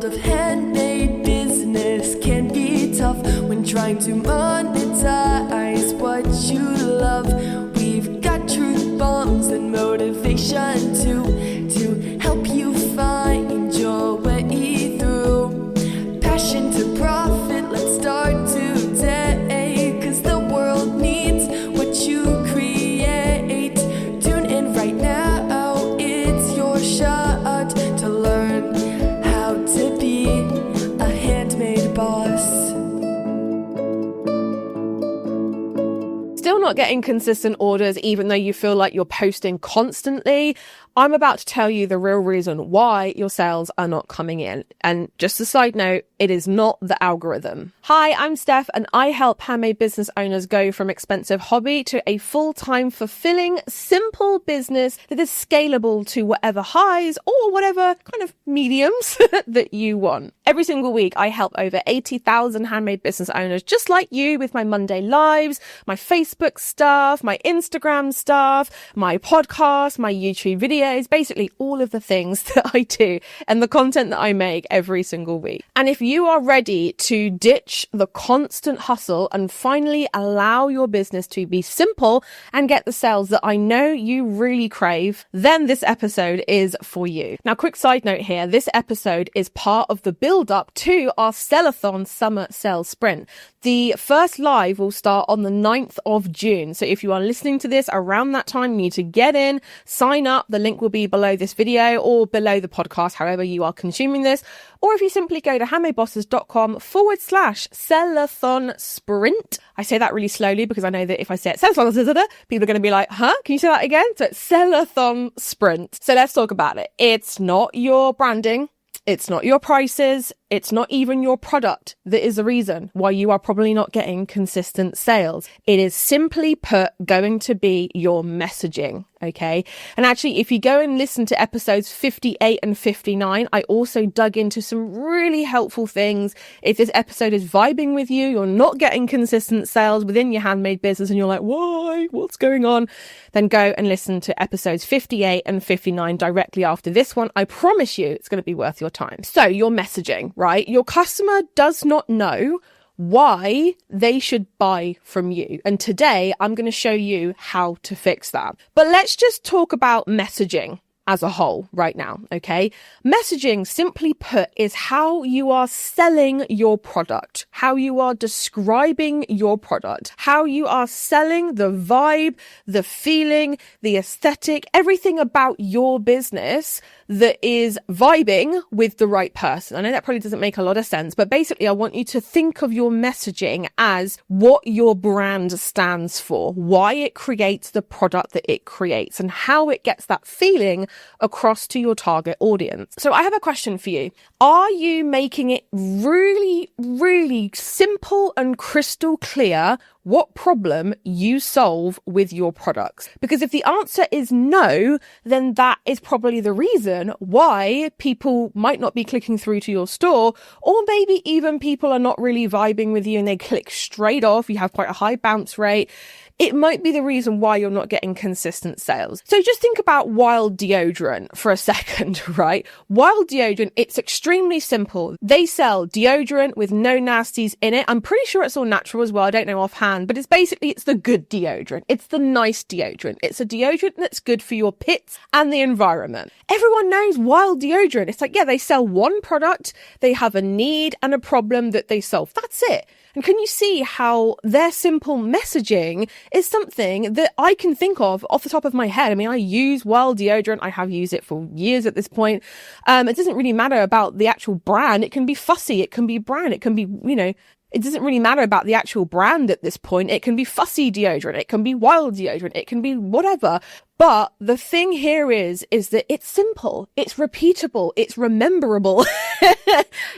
world of handmade business can be tough when trying to monetize what you love. We've got truth bombs and motivation to help you find your way through. Passion to profit, let's start today, 'cause the world needs what you create. Tune in right now, it's your shot to learn how to be a handmade boss. Still not getting consistent orders even though you feel like you're posting constantly? I'm about to tell you the real reason why your sales are not coming in. And just a side note, it is not the algorithm. Hi, I'm Steph, and I help handmade business owners go from expensive hobby to a full-time, fulfilling, simple business that is scalable to whatever highs or whatever kind of mediums that you want. Every single week, I help over 80,000 handmade business owners just like you with my Monday lives, my Facebook stuff, my Instagram stuff, my podcast, my YouTube videos, basically all of the things that I do and the content that I make every single week. And if you are ready to ditch the constant hustle and finally allow your business to be simple and get the sales that I know you really crave, then this episode is for you. Now, quick side note here, this episode is part of the build up to our Sellathon Summer Sales Sprint. The first live will start on the 9th of June. So if you are listening to this around that time, you need to get in, sign up. The link will be below this video or below the podcast, however you are consuming this. Or if you simply go to handmadebosses.com/Sellathon Sprint. I say that really slowly because I know that if I say it, people are going to be like, huh? Can you say that again? So it's Sellathon Sprint. So let's talk about it. It's not your branding. It's not your prices. It's not even your product that is the reason why you are probably not getting consistent sales. It is simply put going to be your messaging. Okay. And actually, if you go and listen to episodes 58 and 59, I also dug into some really helpful things. If this episode is vibing with you, you're not getting consistent sales within your handmade business and you're like, why? What's going on? Then go and listen to episodes 58 and 59 directly after this one. I promise you it's going to be worth your time. So your messaging, right? Your customer does not know why they should buy from you. And today I'm going to show you how to fix that. But let's just talk about messaging as a whole right now, okay? Messaging, simply put, is how you are selling your product, how you are describing your product, how you are selling the vibe, the feeling, the aesthetic, everything about your business that is vibing with the right person. I know that probably doesn't make a lot of sense, but basically I want you to think of your messaging as what your brand stands for, why it creates the product that it creates, and how it gets that feeling across to your target audience. So I have a question for you. Are you making it really, really simple and crystal clear what problem you solve with your products? Because if the answer is no, then that is probably the reason why people might not be clicking through to your store, or maybe even people are not really vibing with you and they click straight off. You have quite a high bounce rate. It might be the reason why you're not getting consistent sales. So just think about Wild deodorant for a second, right? Wild deodorant, it's extremely simple. They sell deodorant with no nasties in it. I'm pretty sure it's all natural as well. I don't know offhand, but it's the good deodorant. It's the nice deodorant. It's a deodorant that's good for your pits and the environment. Everyone knows Wild deodorant. It's like, yeah, they sell one product. They have a need and a problem that they solve. That's it. And can you see how their simple messaging is something that I can think of off the top of my head? I mean, I use Wild deodorant. I have used it for years at this point. It doesn't really matter about the actual brand. It can be fussy. It can be brand. It can be, it doesn't really matter about the actual brand at this point. It can be fussy deodorant. It can be Wild deodorant. It can be whatever. But the thing here is that it's simple, it's repeatable, it's rememberable.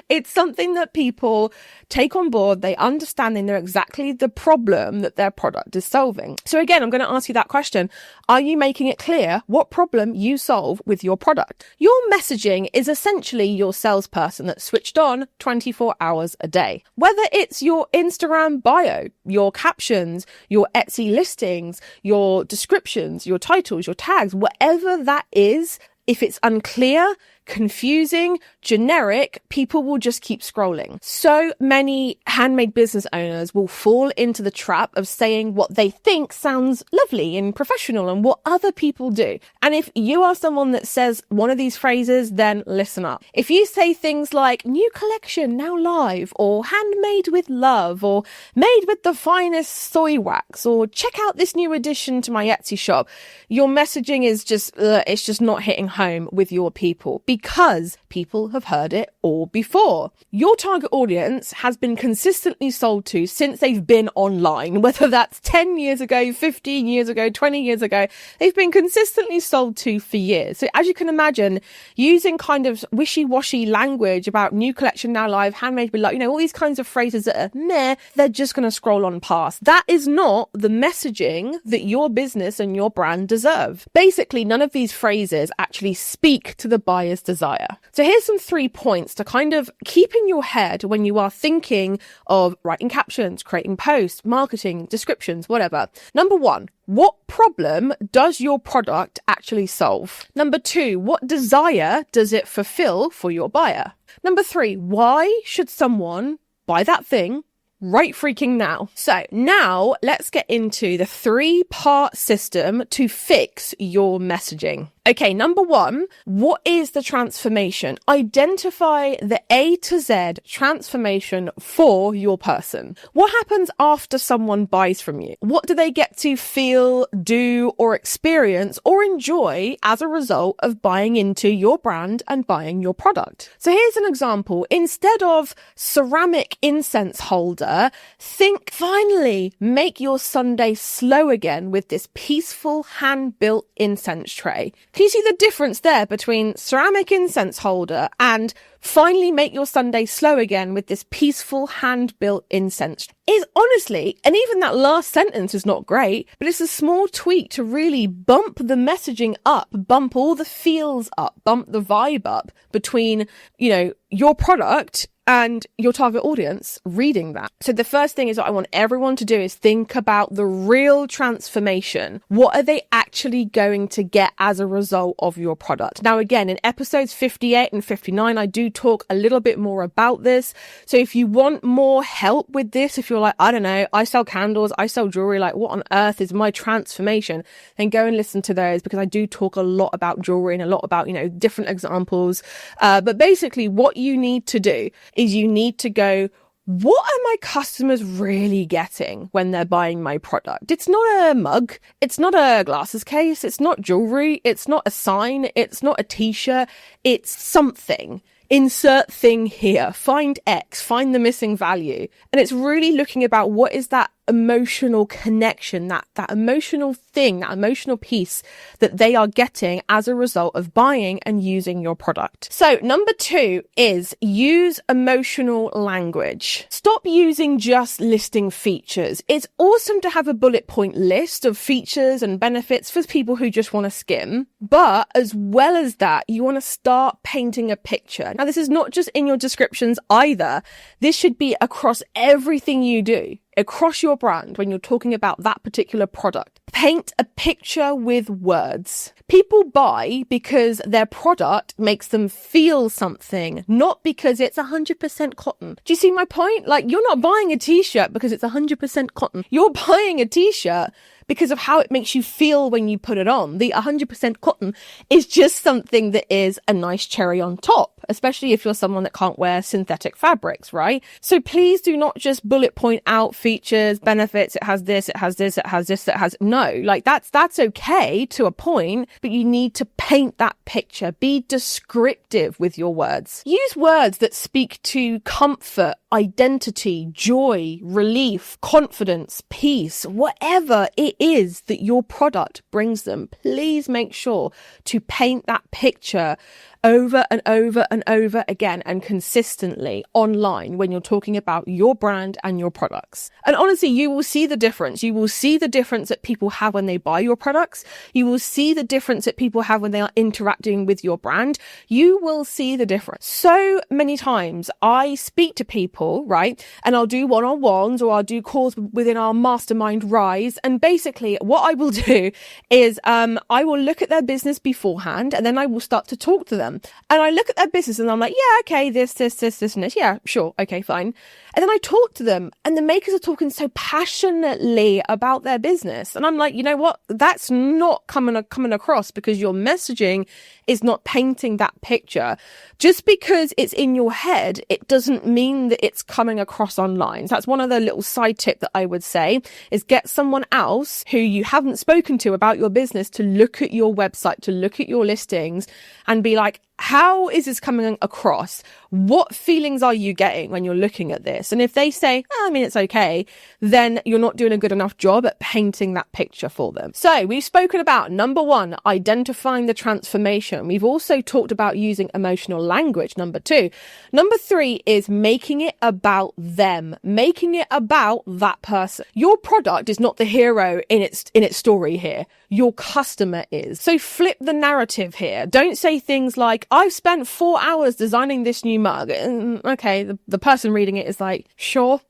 It's something that people take on board. They understand, they know exactly the problem that their product is solving. So again, I'm going to ask you that question. Are you making it clear what problem you solve with your product? Your messaging is essentially your salesperson that's switched on 24 hours a day. Whether it's your Instagram bio, your captions, your Etsy listings, your descriptions, your titles, your tags, whatever that is, if it's unclear, confusing, generic, people will just keep scrolling. So many handmade business owners will fall into the trap of saying what they think sounds lovely and professional and what other people do. And if you are someone that says one of these phrases, then listen up. If you say things like new collection now live, or handmade with love, or made with the finest soy wax, or check out this new addition to my Etsy shop, your messaging is just, it's just not hitting home with your people, because people have heard it all before. Your target audience has been consistently sold to since they've been online, whether that's 10 years ago, 15 years ago, 20 years ago, they've been consistently sold to for years. So as you can imagine, using kind of wishy-washy language about new collection now live, handmade with love, you know, all these kinds of phrases that are meh, they're just going to scroll on past. That is not the messaging that your business and your brand deserve. Basically, none of these phrases actually speak to the buyer's desire. So here's some 3 points to kind of keep in your head when you are thinking of writing captions, creating posts, marketing, descriptions, whatever. Number 1, what problem does your product actually solve? Number 2, what desire does it fulfill for your buyer? Number 3, why should someone buy that thing right freaking now? So now let's get into the 3-part system to fix your messaging. Okay, number 1, what is the transformation? Identify the A to Z transformation for your person. What happens after someone buys from you? What do they get to feel, do, or experience or enjoy as a result of buying into your brand and buying your product? So here's an example. Instead of ceramic incense holder, think finally make your Sunday slow again with this peaceful hand-built incense tray. Can you see the difference there between ceramic incense holder and finally make your Sunday slow again with this peaceful hand-built incense? Is honestly, and even that last sentence is not great, but it's a small tweak to really bump the messaging up, bump all the feels up, bump the vibe up between, you know, your product and your target audience reading that. So the first thing is what I want everyone to do is think about the real transformation. What are they actually going to get as a result of your product? Now, again, in episodes 58 and 59, I do talk a little bit more about this. So if you want more help with this, if you're like, I don't know, I sell candles, I sell jewelry, like what on earth is my transformation? Then go and listen to those, because I do talk a lot about jewelry and a lot about, you know, different examples. But basically what you need to do is you need to go, what are my customers really getting when they're buying my product? It's not a mug. It's not a glasses case. It's not jewelry. It's not a sign. It's not a t-shirt. It's something. Insert thing here. Find X. Find the missing value. And it's really looking about what is that emotional connection, that emotional thing, that emotional piece that they are getting as a result of buying and using your product. So number 2 is use emotional language. Stop using just listing features. It's awesome to have a bullet point list of features and benefits for people who just want to skim. But as well as that, you want to start painting a picture. Now, this is not just in your descriptions either. This should be across everything you do, across your brand when you're talking about that particular product. Paint a picture with words. People buy because their product makes them feel something, not because it's 100% cotton. Do you see my point? Like, you're not buying a t-shirt because it's 100% cotton. You're buying a t-shirt because of how it makes you feel when you put it on. The 100% cotton is just something that is a nice cherry on top, especially if you're someone that can't wear synthetic fabrics, right? So please do not just bullet point out features, benefits. It has this, it has this, it has this, it has... No, like that's okay to a point, but you need to paint that picture. Be descriptive with your words. Use words that speak to comfort, identity, joy, relief, confidence, peace, whatever it is that your product brings them. Please make sure to paint that picture over and over and over again and consistently online when you're talking about your brand and your products. And honestly, you will see the difference. You will see the difference that people have when they buy your products. You will see the difference that people have when they are interacting with your brand. You will see the difference. So many times I speak to people, right? And I'll do one-on-ones or I'll do calls within our mastermind Rise. And basically what I will do is I will look at their business beforehand and then I will start to talk to them. them. And I look at their business and I'm like, yeah, okay, this, and this. Yeah, sure. Okay, fine. And then I talk to them and the makers are talking so passionately about their business. And I'm like, you know what? That's not coming across because your messaging is not painting that picture. Just because it's in your head, it doesn't mean that it's coming across online. So that's one of the little side tip that I would say is get someone else who you haven't spoken to about your business to look at your website, to look at your listings and be like, how is this coming across? What feelings are you getting when you're looking at this? And if they say, I mean, it's okay, then you're not doing a good enough job at painting that picture for them. So we've spoken about number 1, identifying the transformation. We've also talked about using emotional language. Number 2. Number 3 is making it about them, making it about that person. Your product is not the hero in its story here. Your customer is. So flip the narrative here. Don't say things like, I've spent 4 hours designing this new mug. Okay, the person reading it is like, sure.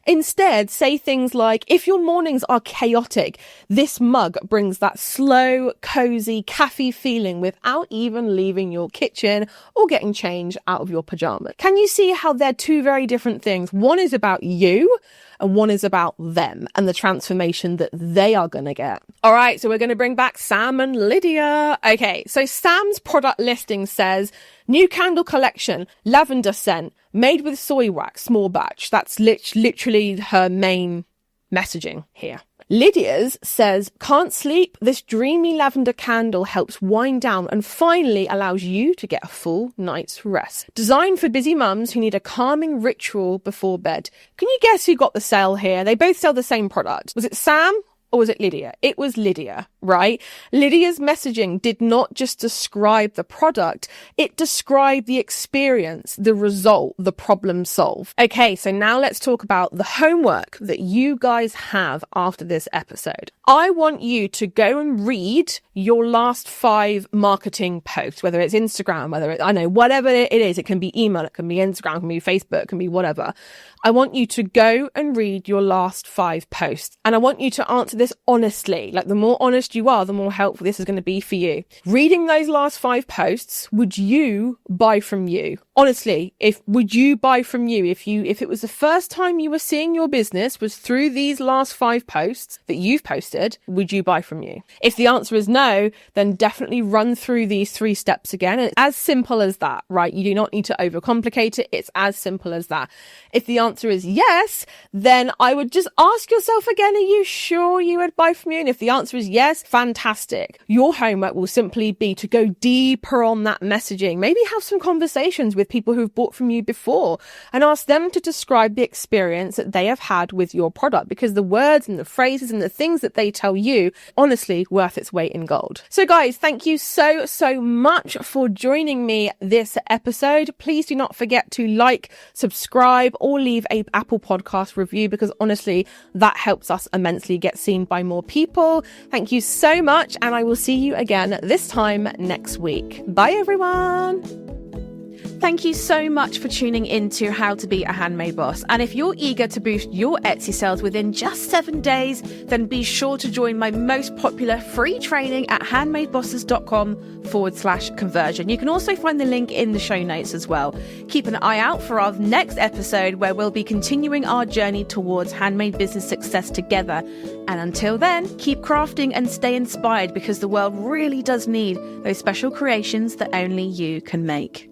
Instead, say things like, if your mornings are chaotic, this mug brings that slow, cozy, cafe feeling without even leaving your kitchen or getting changed out of your pajamas. Can you see how they're two very different things? One is about you and one is about them and the transformation that they are going to get. All right, so we're going to bring back Sam and Lydia. Okay, so Sam's product listing says, new candle collection, lavender scent, made with soy wax, small batch. That's literally her main messaging here. Lydia's says, can't sleep, this dreamy lavender candle helps wind down and finally allows you to get a full night's rest. Designed for busy mums who need a calming ritual before bed. Can you guess who got the sale here? They both sell the same product. Was it Sam? Or was it Lydia? It was Lydia, right? Lydia's messaging did not just describe the product, it described the experience, the result, the problem solved. Okay, so now let's talk about the homework that you guys have after this episode. I want you to go and read your last 5 marketing posts, whether it's Instagram, whether it's, whatever it is. It can be email, it can be Instagram, it can be Facebook, it can be whatever. I want you to go and read your last 5 posts. And I want you to answer this honestly. Like, the more honest you are, the more helpful this is going to be for you. Reading those last 5 posts, would you buy from you? Honestly, would you buy from you? If it was the first time you were seeing your business was through these last 5 posts that you've posted, would you buy from you? If the answer is no, then definitely run through these 3 steps again. It's as simple as that, right? You do not need to overcomplicate it. It's as simple as that. If the answer is yes, then I would just ask yourself again, are you sure you would buy from you? And if the answer is yes, fantastic. Your homework will simply be to go deeper on that messaging. Maybe have some conversations with people who've bought from you before and ask them to describe the experience that they have had with your product, because the words and the phrases and the things that they tell you, honestly, worth its weight in gold. So guys, thank you so much for joining me this episode. Please do not forget to like, subscribe, or leave a Apple Podcast review, because honestly, that helps us immensely get seen by more people. Thank you so much, and I will see you again this time next week. Bye everyone. Thank you so much for tuning in to How to Be a Handmade Boss. And if you're eager to boost your Etsy sales within just 7 days, then be sure to join my most popular free training at handmadebosses.com/conversion. You can also find the link in the show notes as well. Keep an eye out for our next episode, where we'll be continuing our journey towards handmade business success together. And until then, keep crafting and stay inspired, because the world really does need those special creations that only you can make.